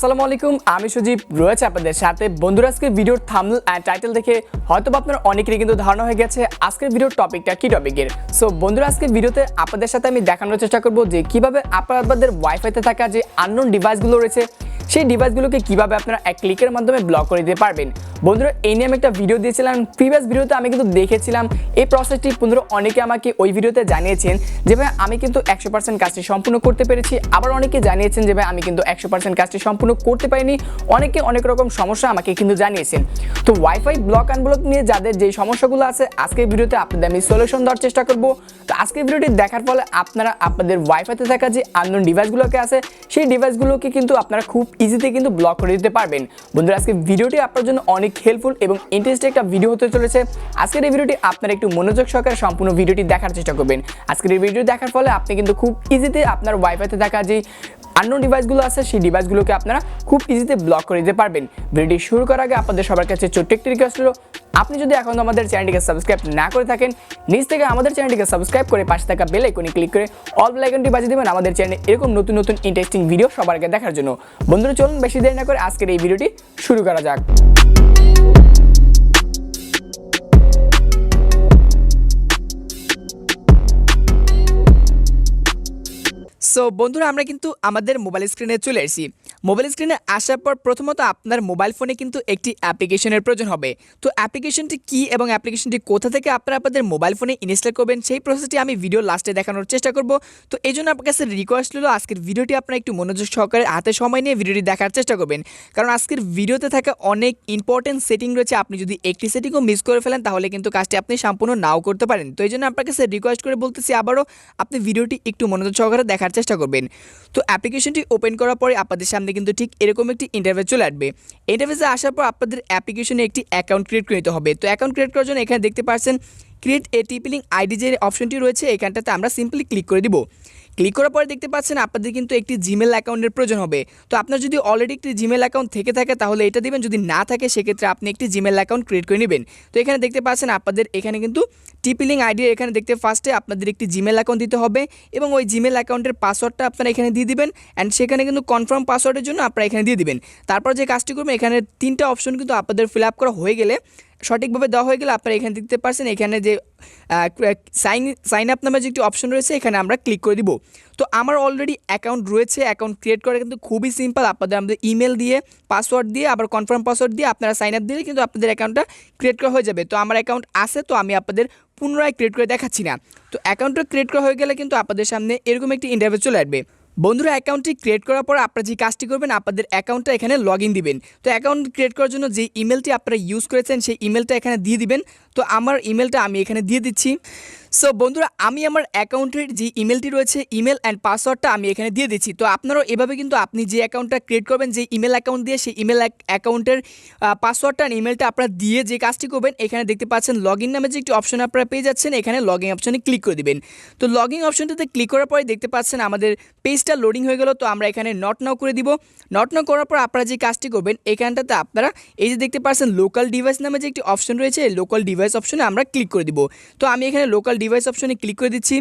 আসসালামু আলাইকুম, আমি সুজিব রয়েছে আপনাদের সাথে। বন্ধুরা, আজকের ভিডিওর থাম্বনেল এন্ড টাইটেল দেখে হয়তো আপনারা অনেকেরই কিন্তু ধারণা হয়ে গেছে আজকের ভিডিওর টপিকটা কি টপিকের। সো বন্ধুরা, আজকের ভিডিওতে আপনাদের সাথে আমি দেখানোর চেষ্টা করব যে কিভাবে আপনাদের ওয়াইফাইতে থাকা যে আননোন ডিভাইসগুলো রয়েছে সেই ডিভাইসগুলোকে কিভাবে আপনারা এক ক্লিকের মাধ্যমে ব্লক করে দিতে পারবেন। বন্ধুরা, এই নিয়ে আমি একটা ভিডিও দিয়েছিলাম, প্রিভিয়াস ভিডিওতে আমি কিন্তু দেখেছিলাম এই প্রসেসটি। বন্ধুরা, অনেকে আমাকে ওই ভিডিওতে জানিয়েছেন যে ভাই আমি কিন্তু 100% কাজটি সম্পূর্ণ করতে পেরেছি, আবার অনেকে জানিয়েছেন যে ভাই আমি কিন্তু 100% কাজটি সম্পূর্ণ করতে পারিনি। অনেকে অনেক রকম সমস্যা আমাকে কিন্তু জানিয়েছেন। তো ওয়াইফাই ব্লক আনব্লক নিয়ে যাদের যেই সমস্যাগুলো আছে আজকের ভিডিওতে আপনাদের আমি সলিউশন দেওয়ার চেষ্টা করব। তো আজকের ভিডিওটি দেখার ফলে আপনারা আপনাদের ওয়াইফাইতে থাকা যে আননোন ডিভাইসগুলোকে আছে সেই ডিভাইসগুলোকে কিন্তু আপনারা খুব ইজিতে কিন্তু ব্লক করে দিতে পারবেন। বন্ধুরা, আজকের ভিডিওটি আপনার জন্য অনেক হেল্পফুল এবং ইন্টারেস্টিং একটা ভিডিও হতে চলেছে। আজকের এই ভিডিওটি আপনারা একটু মনোযোগ সহকারে সম্পূর্ণ ভিডিওটি দেখার চেষ্টা করবেন। আজকের এই ভিডিও দেখার ফলে আপনি কিন্তু খুব ইজিতে আপনার ওয়াইফাইতে থাকা যে আননোন ডিভাইসগুলো আছে সেই ডিভাইসগুলোকে আপনারা খুব ইজিতে ব্লক করে দিতে পারবেন। ভিডিওটি শুরু করার আগে আপনাদের সবার কাছে ছোট্ট একটি রিকোয়েস্ট হলো, আপনি যদি এখন আমাদের চ্যানেলটিকে সাবস্ক্রাইব না করে থাকেন, নিচ থেকে আমাদের চ্যানেলটিকে সাবস্ক্রাইব করে পাশে থাকা বেল আইকনে ক্লিক করে অল বেল আইকনটি বাজিয়ে দেবেন আমাদের চ্যানেলে এরকম নতুন নতুন ইন্টারেস্টিং ভিডিও সবার আগে দেখার জন্য। বন্ধুরা, চলুন বেশি দেরি না করে আজকের এই ভিডিওটি শুরু করা যাক। সো বন্ধুরা, আমরা কিন্তু আমাদের মোবাইল স্ক্রিনে চলে এসেছি। মোবাইল স্ক্রিনে আসার পর প্রথমত আপনার মোবাইল ফোনে কিন্তু একটি অ্যাপ্লিকেশনের প্রয়োজন হবে। তো অ্যাপ্লিকেশনটি কী এবং অ্যাপ্লিকেশনটি কোথা থেকে আপনারা আপনাদের মোবাইল ফোনে ইনস্টল করবেন সেই প্রসেসটি আমি ভিডিও লাস্টে দেখানোর চেষ্টা করব। তো এই জন্য আপনার কাছে রিকোয়েস্ট হলো আজকের ভিডিওটি আপনারা একটু মনোযোগ সহকারে হাতে সময় নিয়ে ভিডিওটি দেখার চেষ্টা করবেন, কারণ আজকের ভিডিওতে থাকা অনেক ইম্পর্টেন্ট সেটিং রয়েছে। আপনি যদি একটি সেটিংও মিস করে ফেলেন তাহলে কিন্তু কাজটি আপনি সম্পূর্ণ নাও করতে পারেন। তো এই জন্য আপনার কাছে রিকোয়েস্ট করে বলতেছি আবারও আপনি ভিডিওটি একটু মনোযোগ সহকারে দেখার চেষ্টা করবেন। তো অ্যাপ্লিকেশনটি ওপেন করার পরে আপনাদের সামনে কিন্তু ঠিক এরকম একটি ইন্টারফেস চলে আসবে। ইন্টারফেসে আসার পর আপনাদের অ্যাপ্লিকেশনে একটি অ্যাকাউন্ট ক্রিয়েট করে নিতে হবে। তো অ্যাকাউন্ট ক্রিয়েট করার জন্য এখানে দেখতে পাচ্ছেন ক্রিয়েট এ টিপি লিংক আইডি যে অপশনটি রয়েছে এখানটাতে আমরা সিম্পলি ক্লিক করে দিব। ক্লিক করার পরে দেখতে পাচ্ছেন আপনাদের কিন্তু একটি জিমেল অ্যাকাউন্টের প্রয়োজন হবে। তো আপনার যদি অলরেডি একটি জিমেল অ্যাকাউন্ট থেকে থাকে তাহলে এটা দিবেন, যদি না থাকে সেক্ষেত্রে আপনি একটি জিমেল অ্যাকাউন্ট ক্রিয়েট করে নেবেন। তো এখানে দেখতে পাচ্ছেন আপনাদের এখানে কিন্তু টিপি লিংক আইডি এখানে দেখতে ফার্স্টে আপনাদের একটি জিমেল অ্যাকাউন্ট দিতে হবে এবং ওই জিমেল অ্যাকাউন্টের পাসওয়ার্ডটা আপনারা এখানে দিয়ে দিবেন অ্যান্ড সেখানে কিন্তু কনফার্ম পাসওয়ার্ডের জন্য আপনারা এখানে দিয়ে দিবেন। তারপর যে কাজটি করবেন এখানে 3টা অপশন কিন্তু আপনাদের ফিল আপ করা হয়ে গেলে, সঠিকভাবে দেওয়া হয়ে গেলে আপনারা এখানে দেখতে পাচ্ছেন এখানে যে সাইন আপ নামে যে একটি অপশন রয়েছে এখানে আমরা ক্লিক করে দিব। তো আমার অলরেডি অ্যাকাউন্ট রয়েছে, অ্যাকাউন্ট ক্রিয়েট করা কিন্তু খুবই সিম্পল। আমাদের ইমেল দিয়ে পাসওয়ার্ড দিয়ে আবার কনফার্ম পাসওয়ার্ড দিয়ে আপনারা সাইন আপ দিলে কিন্তু আপনাদের অ্যাকাউন্টটা ক্রিয়েট করা হয়ে যাবে। তো আমার অ্যাকাউন্ট আছে, তো আমি আপনাদের পুনরায় ক্রিয়েট করে দেখাচ্ছি না। তো অ্যাকাউন্টটা ক্রিয়েট করা হয়ে গেলে কিন্তু আপনাদের সামনে এরকম একটি ইন্টারফেস চলে আসবে। বন্ধুরা, অ্যাকাউন্টটি ক্রিয়েট করার পর আপনারা যে কাজটি করবেন আপনাদের অ্যাকাউন্টটা এখানে লগ ইন দিবেন। তো অ্যাকাউন্ট ক্রিয়েট করার জন্য যে ইমেলটি আপনারা ইউজ করেছেন সেই ইমেলটা এখানে দিয়ে দিবেন। তো আমার ইমেলটা আমি এখানে দিয়ে দিচ্ছি। সো বন্ধুরা, আমি আমার অ্যাকাউন্টের যে ইমেলটি রয়েছে ইমেল অ্যান্ড পাসওয়ার্ডটা আমি এখানে দিয়ে দিচ্ছি। তো আপনারাও এভাবে কিন্তু আপনি যে অ্যাকাউন্টটা ক্রিয়েট করবেন যে ইমেল অ্যাকাউন্ট দিয়ে সেই ইমেল অ্যাকাউন্টের পাসওয়ার্ডটা আর ইমেলটা আপনারা দিয়ে যে কাজটি করবেন এখানে দেখতে পাচ্ছেন লগ ইন নামে যে একটি অপশন আপনারা পেয়ে যাচ্ছেন, এখানে লগ ইন অপশনে ক্লিক করে দিবেন। তো লগ ইন অপশনটাতে ক্লিক করার পরে দেখতে পাচ্ছেন আমাদের পেজটা লোডিং হয়ে গেল। তো আমরা এখানে নট নাও করে দিব। নট নাও করার পর আপনারা যে কাজটি করবেন এখানটাতে আপনারা এই যে দেখতে পাচ্ছেন লোকাল ডিভাইস নামে যে একটি অপশন রয়েছে এই লোকাল ডিভাইস অপশনে আমরা ক্লিক করে দিব। তো আমি এখানে লোকাল ডিভাইস অপশনে ক্লিক করে দিচ্ছি।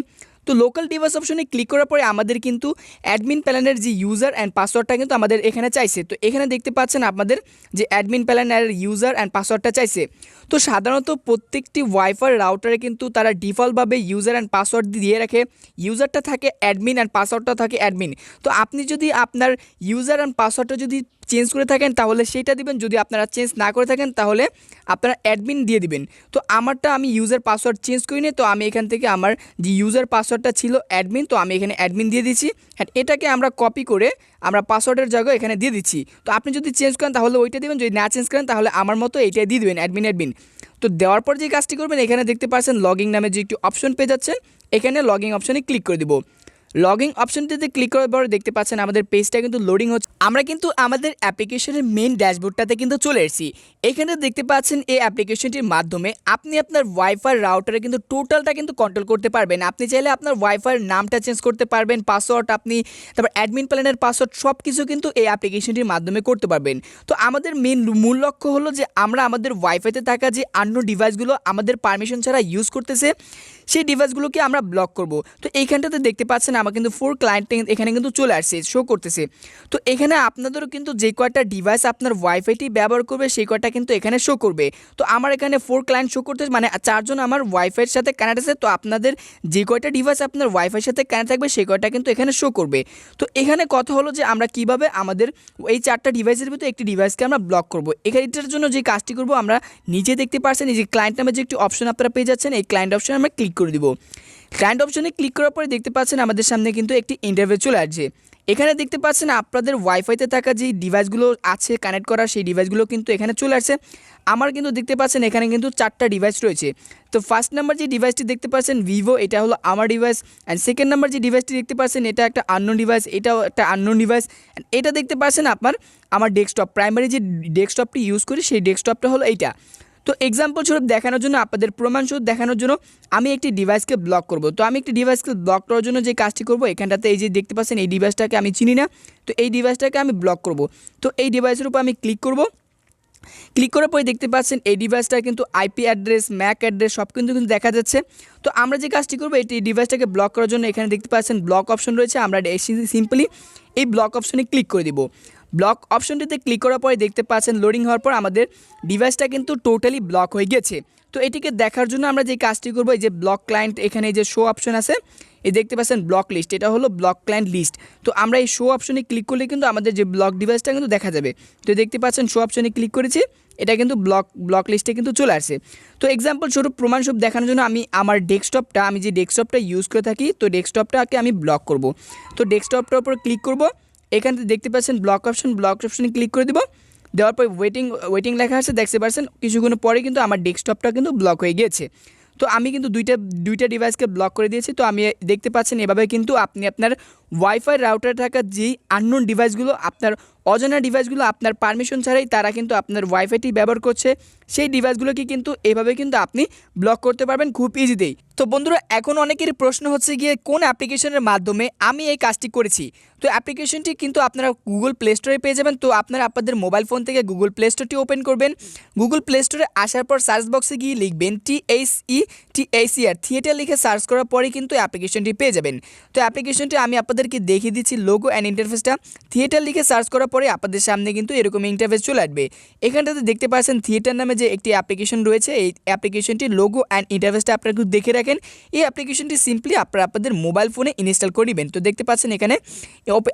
তো লোকাল ডিভাইস অপশনে ক্লিক করার পরে আমাদের কিন্তু অ্যাডমিন প্ল্যানের যে ইউজার অ্যান্ড পাসওয়ার্ডটা কিন্তু আমাদের এখানে চাইছে। তো এখানে দেখতে পাচ্ছেন আপনাদের যে অ্যাডমিন প্ল্যানের ইউজার অ্যান্ড পাসওয়ার্ডটা চাইছে। তো সাধারণত প্রত্যেকটি ওয়াইফাই রাউটারে কিন্তু তারা ডিফল্টভাবে ইউজার অ্যান্ড পাসওয়ার্ড দিয়ে রাখে। ইউজারটা থাকে অ্যাডমিন অ্যান্ড পাসওয়ার্ডটা থাকে অ্যাডমিন। তো আপনি যদি আপনার ইউজার অ্যান্ড পাসওয়ার্ডটা যদি চেঞ্জ করে থাকেন তাহলে সেইটা দিবেন, যদি আপনারা চেঞ্জ না করে থাকেন তাহলে আপনারা অ্যাডমিন দিয়ে দিবেন। তো আমারটা আমি ইউজার পাসওয়ার্ড চেঞ্জ করি নি, তো আমি এখান থেকে আমার যে ইউজার পাসওয়ার্ডটা ছিল অ্যাডমিন, তো আমি এখানে অ্যাডমিন দিয়ে দিচ্ছি। হ্যাঁ, এটাকে আমরা কপি করে আমরা পাসওয়ার্ডের জায়গায় এখানে দিয়ে দিচ্ছি। তো আপনি যদি চেঞ্জ করেন তাহলে ওইটা দিবেন, যদি না চেঞ্জ করেন তাহলে আমার মতো এইটাই দিয়ে দেবেন অ্যাডমিন। তো দেওয়ার পর যে কাজটি করবেন এখানে দেখতে পাচ্ছেন লগইন নামে যে একটি অপশন পেয়ে যাচ্ছেন, এখানে লগইন অপশনে ক্লিক করে দিব। লগইন অপশনটিতে ক্লিক করার পর দেখতে পাচ্ছেন আমাদের পেজটা কিন্তু লোডিং হচ্ছে। আমরা কিন্তু আমাদের অ্যাপ্লিকেশনের মেইন ড্যাশবোর্ডটাতে কিন্তু চলে এসেছি। এখানে দেখতে পাচ্ছেন এই অ্যাপ্লিকেশনটির মাধ্যমে আপনি আপনার ওয়াইফাই রাউটারে কিন্তু টোটালটা কিন্তু কন্ট্রোল করতে পারবেন। আপনি চাইলে আপনার ওয়াইফাইয়ের নামটা চেঞ্জ করতে পারবেন, পাসওয়ার্ড আপনি তারপর অ্যাডমিন প্ল্যানের পাসওয়ার্ড সব কিছু কিন্তু এই অ্যাপ্লিকেশনটির মাধ্যমে করতে পারবেন। তো আমাদের মূল লক্ষ্য হলো যে আমরা আমাদের ওয়াইফাইতে থাকা যে আননোন ডিভাইসগুলো আমাদের পারমিশন ছাড়া ইউজ করতেছে সেই ডিভাইসগুলোকে আমরা ব্লক করব। তো এইখানটাতে দেখতে পাচ্ছেন আমার কিন্তু 4 ক্লায়েন্ট এখানে কিন্তু চলে আসছে, শো করতেছে। তো এখানে আপনাদেরও কিন্তু যে কয়টা ডিভাইস আপনার ওয়াইফাইটি ব্যবহার করবে সেই কয়টা কিন্তু এখানে শো করবে। তো আমার এখানে 4 ক্লায়েন্ট শো করতেছে, মানে 4 জন আমার ওয়াইফাইয়ের সাথে কানেক্ট আছে। তো আপনাদের যে কয়টা ডিভাইস আপনার ওয়াইফাইয়ের সাথে কানেক্ট থাকবে সেই কয়টা কিন্তু এখানে শো করবে। তো এখানে কথা হলো যে আমরা কিভাবে আমাদের এই 4টা ডিভাইসের ভিতরে একটি ডিভাইসকে আমরা ব্লক করব। এটার জন্য যে কাজটি করব, আমরা নিচে দেখতে পাচ্ছেন এই যে ক্লায়েন্ট নামে যে একটি অপশন আপনারা পেয়ে যাচ্ছেন, এই ক্লায়েন্ট অপশনে আমরা ক্লিক করে দিব। ক্লায়েন্ট অপশনে ক্লিক করার পরে দেখতে পাচ্ছেন আমাদের সামনে কিন্তু একটি ইন্টারভিউ চলে আসছে। এখানে দেখতে পাচ্ছেন আপনাদের ওয়াইফাইতে থাকা যে ডিভাইসগুলো আছে কানেক্ট করা, সেই ডিভাইসগুলো কিন্তু এখানে চলে আসছে। আমার কিন্তু দেখতে পাচ্ছেন এখানে কিন্তু 4টা ডিভাইস রয়েছে। তো ফার্স্ট নাম্বার যে ডিভাইসটি দেখতে পাচ্ছেন ভিভো, এটা হলো আমার ডিভাইস। অ্যান্ড সেকেন্ড নাম্বার যে ডিভাইসটি দেখতে পাচ্ছেন এটা একটা আননোন ডিভাইস, এটাও একটা আননোন ডিভাইস। অ্যান্ড এটা দেখতে পাচ্ছেন আমার ডেস্কটপ, প্রাইমারি যে ডেস্কটপটি ইউজ করি সেই ডেস্কটপটা হলো এইটা। তো এক্সাম্পল স্বরূপ দেখানোর জন্য, আপনাদের প্রমাণস্বরূপ দেখানোর জন্য আমি একটি ডিভাইসকে ব্লক করব। তো আমি একটি ডিভাইসকে ব্লক করার জন্য যে কাজটি করব, এখানটাতে এই যে দেখতে পাচ্ছেন এই ডিভাইসটাকে আমি চিনি না, তো এই ডিভাইসটাকে আমি ব্লক করব। তো এই ডিভাইসের উপর আমি ক্লিক করব। ক্লিক করার পরে দেখতে পাচ্ছেন এই ডিভাইসটা কিন্তু আইপি অ্যাড্রেস, ম্যাক অ্যাড্রেস সব কিন্তু দেখা যাচ্ছে। তো আমরা যে কাজটি করবো, এই ডিভাইসটাকে ব্লক করার জন্য এখানে দেখতে পাচ্ছেন ব্লক অপশন রয়েছে। আমরা সিম্পলি এই ব্লক অপশনে ক্লিক করে দিব। ব্লক অপশনটিতে ক্লিক করার পরে দেখতে পাচ্ছেন লোডিং হওয়ার পর আমাদের ডিভাইসটা কিন্তু টোটালি ব্লক হয়ে গেছে। তো এটিকে দেখার জন্য আমরা যে কাজটি করবো, এই যে ব্লক ক্লায়েন্ট, এখানে যে শো অপশন আছে, এই দেখতে পাচ্ছেন ব্লক লিস্ট, এটা হলো ব্লক ক্লায়েন্ট লিস্ট। তো আমরা এই শো অপশনে ক্লিক করলে কিন্তু আমাদের যে ব্লক ডিভাইসটা কিন্তু দেখা যাবে। তো দেখতে পাচ্ছেন শো অপশনে ক্লিক করেছি, এটা কিন্তু ব্লক লিস্টে কিন্তু চলে আসে। তো এক্সাম্পল স্বরূপ প্রমাণস্বরূপ দেখানোর জন্য আমি আমার ডেস্কটপটা, আমি যে ডেস্কটপটা ইউজ করে থাকি, তো ডেস্কটপটাকে আমি ব্লক করব। তো ডেস্কটপটার উপর ক্লিক করব, এখানে দেখতে পাচ্ছেন ব্লক অপশনে ক্লিক করে দিব। দেওয়ার পর ওয়েটিং লেখা আছে, দেখতে পাচ্ছেন কিছুক্ষণ পরে কিন্তু আমার ডেস্কটপটা কিন্তু ব্লক হয়ে গিয়েছে। তো আমি কিন্তু দুইটা ডিভাইসকে ব্লক করে দিয়েছি। তো আমি দেখতে পাচ্ছেন এভাবে কিন্তু আপনি আপনার ওয়াইফাই রাউটারে থাকা যেই আননোন ডিভাইসগুলো, আপনার অজানা ডিভাইসগুলো আপনার পারমিশন ছাড়াই তারা কিন্তু আপনার ওয়াইফাইটি ব্যবহার করছে, সেই ডিভাইসগুলোকে কিন্তু এভাবে কিন্তু আপনি ব্লক করতে পারবেন খুব ইজিতেই। তো বন্ধুরা, এখন অনেকের প্রশ্ন হচ্ছে গিয়ে কোন অ্যাপ্লিকেশনের মাধ্যমে আমি এই কাজটি করেছি। তো অ্যাপ্লিকেশনটি কিন্তু আপনারা গুগল প্লে স্টোরে পেয়ে যাবেন। তো আপনারা আপনাদের মোবাইল ফোন থেকে গুগল প্লে স্টোরটি ওপেন করবেন। গুগল প্লে স্টোরে আসার পর সার্চ বক্সে গিয়ে লিখবেন THEATR, থিয়েটার লিখে সার্চ করার পরে কিন্তু অ্যাপ্লিকেশনটি পেয়ে যাবেন। তো অ্যাপ্লিকেশনটি আমি আপনাদেরকে দেখিয়ে দিচ্ছি, লোগো অ্যান্ড ইন্টারফেসটা। থিয়েটার লিখে সার্চ করার পরে আপনাদের সামনে কিন্তু এরকম ইন্টারফেস চলে আসবে। এখানটাতে দেখতে পাচ্ছেন থিয়েটার নামে যে একটি অ্যাপ্লিকেশন রয়েছে, এই অ্যাপ্লিকেশনটির লোগো অ্যান্ড ইন্টারফেসটা আপনারা একটু দেখে রাখেন। এই অ্যাপ্লিকেশনটি সিম্পলি আপনারা আপনাদের মোবাইল ফোনে ইনস্টল করে নেবেন। তো দেখতে পাচ্ছেন এখানে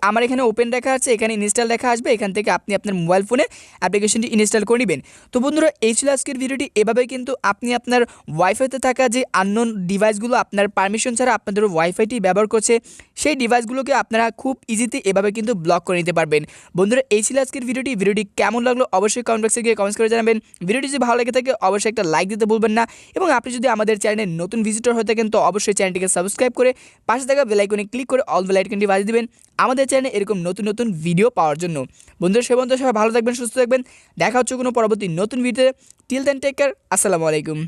আমার এখানে ওপেন লেখা আছে, এখানে ইনস্টল লেখা আসবে, এখান থেকে আপনি আপনার মোবাইল ফোনে অ্যাপ্লিকেশনটি ইনস্টল করে নেবেন। তো বন্ধুরা, এই ছিল আজকের ভিডিওটি। এভাবে কিন্তু আপনি আপনার ওয়াইফাইতে থাকা যে আননোন ডিভাইসগুলো আপনার পারমিশন ছাড়া আপনাদের ওয়াইফাইটি ব্যবহার করছে, সেই ডিভাইসগুলোকে আপনারা খুব ইজিতে এভাবে কিন্তু ব্লক করে নিতে পারবেন। বন্ধুরা, এই ছিল আজকের ভিডিওটি কেমন লাগলো অবশ্যই কমেন্ট বক্সে গিয়ে কমেন্টস করে জানাবেন। ভিডিওটি যদি ভালো লেগে থাকে অবশ্যই একটা লাইক দিতে ভুলবেন না, এবং আপনি যদি আমাদের চ্যানেলের নতুন ভিজিটর হয়ে থাকেন তো অবশ্যই চ্যানেলটিকে সাবস্ক্রাইব করে পাশে থাকা বেল আইকনে ক্লিক করে অল বেল আইকনটি বাজিয়ে দিবেন আমাদের চ্যানেলে এরকম নতুন ভিডিও পাওয়ার জন্য। বন্ধুরা, সে পর্যন্ত সবাই ভালো থাকবেন, সুস্থ থাকবেন। দেখা হচ্ছে কোনো পরবর্তী নতুন ভিডিওতে। টিল দেন টেক কেয়ার, আসসালামু আলাইকুম।